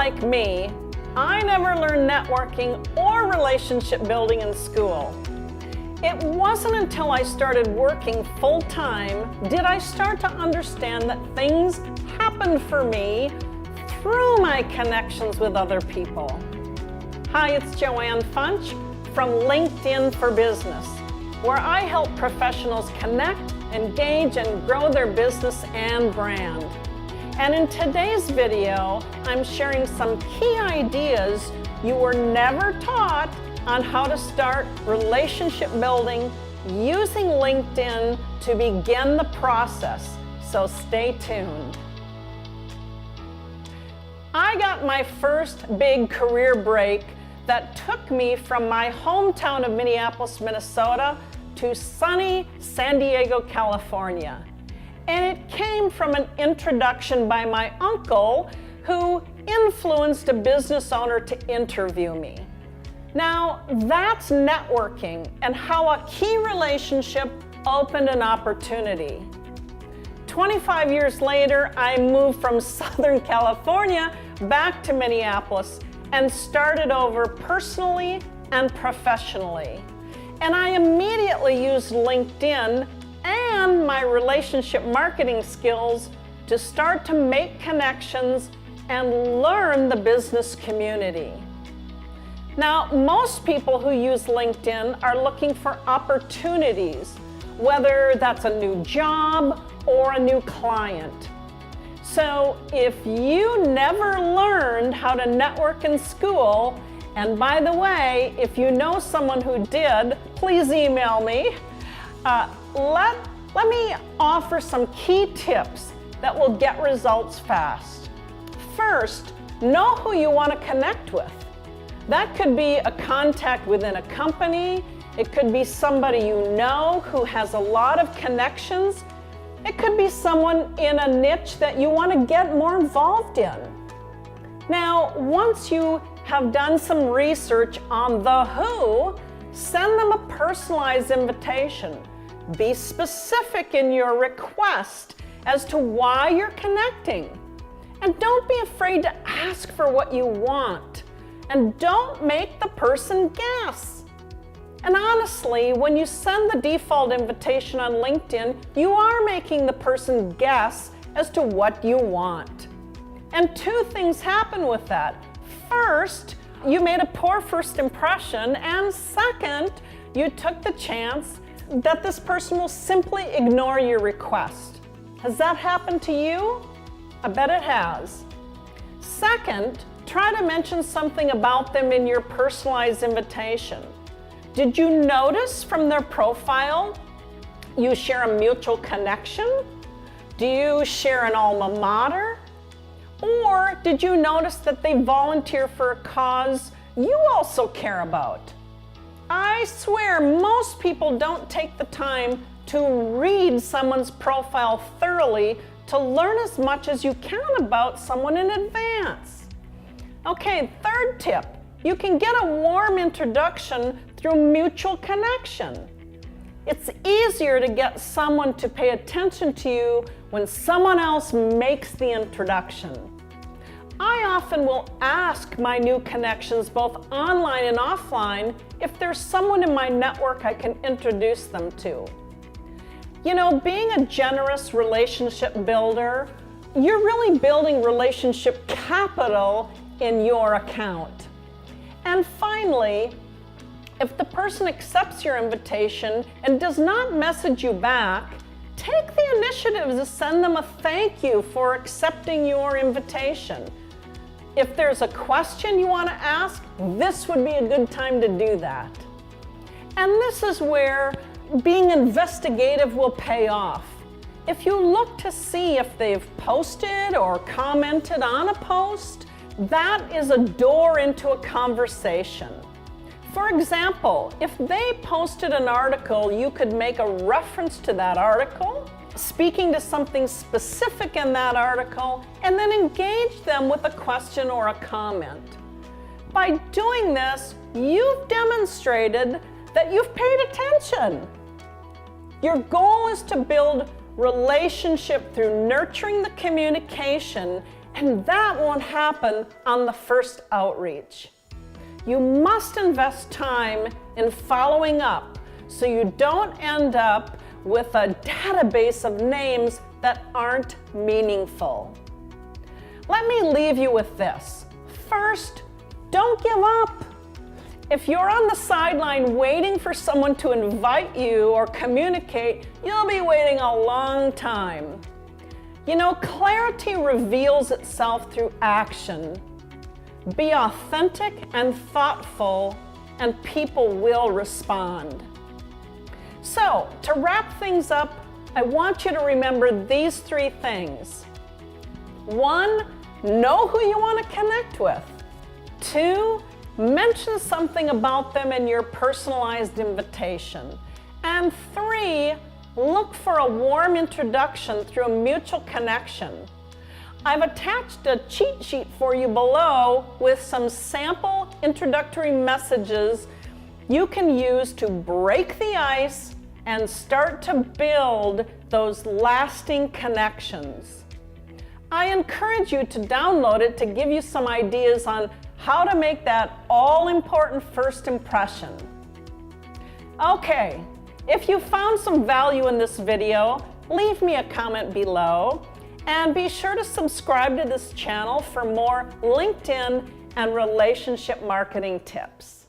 like me, I never learned networking or relationship building in school. It wasn't until I started working full-time did I start to understand that things happened for me through my connections with other people. Hi, it's Joanne Funch from LinkedIn for Business, where I help professionals connect, engage, and grow their business and brand. And in today's video, I'm sharing some key ideas you were never taught on how to start relationship building using LinkedIn to begin the process. So stay tuned. I got my first big career break that took me from my hometown of Minneapolis, Minnesota to sunny San Diego, California. And it came from an introduction by my uncle who influenced a business owner to interview me. Now, that's networking and how a key relationship opened an opportunity. 25 years later, I moved from Southern California back to Minneapolis and started over personally and professionally. And I immediately used LinkedIn and my relationship marketing skills to start to make connections and learn the business community. Now, most people who use LinkedIn are looking for opportunities, whether that's a new job or a new client. So if you never learned how to network in school, and by the way, if you know someone who did, please email me. Let me offer some key tips that will get results fast. First, know who you want to connect with. That could be a contact within a company. It could be somebody you know who has a lot of connections. It could be someone in a niche that you want to get more involved in. Now, once you have done some research on the who, send them a personalized invitation. Be specific in your request as to why you're connecting. And don't be afraid to ask for what you want. And don't make the person guess. And honestly, when you send the default invitation on LinkedIn, you are making the person guess as to what you want. And two things happen with that. First, you made a poor first impression, and second, you took the chance that this person will simply ignore your request. Has that happened to you? I bet it has. Second, try to mention something about them in your personalized invitation. Did you notice from their profile you share a mutual connection? Do you share an alma mater? Or did you notice that they volunteer for a cause you also care about? I swear most people don't take the time to read someone's profile thoroughly to learn as much as you can about someone in advance. Okay, third tip, you can get a warm introduction through mutual connection. It's easier to get someone to pay attention to you when someone else makes the introduction. I often will ask my new connections, both online and offline, if there's someone in my network I can introduce them to. You know, being a generous relationship builder, you're really building relationship capital in your account. And finally, if the person accepts your invitation and does not message you back, take the initiative to send them a thank you for accepting your invitation. If there's a question you want to ask, this would be a good time to do that. And this is where being investigative will pay off. If you look to see if they've posted or commented on a post, that is a door into a conversation. For example, if they posted an article, you could make a reference to that article, speaking to something specific in that article, and then engage them with a question or a comment. By doing this, you've demonstrated that you've paid attention. Your goal is to build relationship through nurturing the communication And that won't happen on the first outreach. You must invest time in following up so you don't end up with a database of names that aren't meaningful. Let me leave you with this. First, don't give up. If you're on the sideline waiting for someone to invite you or communicate, you'll be waiting a long time. You know, clarity reveals itself through action. Be authentic and thoughtful, and people will respond. So, to wrap things up, I want you to remember these 3 things. 1, know who you want to connect with. 2, mention something about them in your personalized invitation. And 3, look for a warm introduction through a mutual connection. I've attached a cheat sheet for you below with some sample introductory messages you can use to break the ice and start to build those lasting connections. I encourage you to download it to give you some ideas on how to make that all-important first impression. Okay, if you found some value in this video, leave me a comment below, and be sure to subscribe to this channel for more LinkedIn and relationship marketing tips.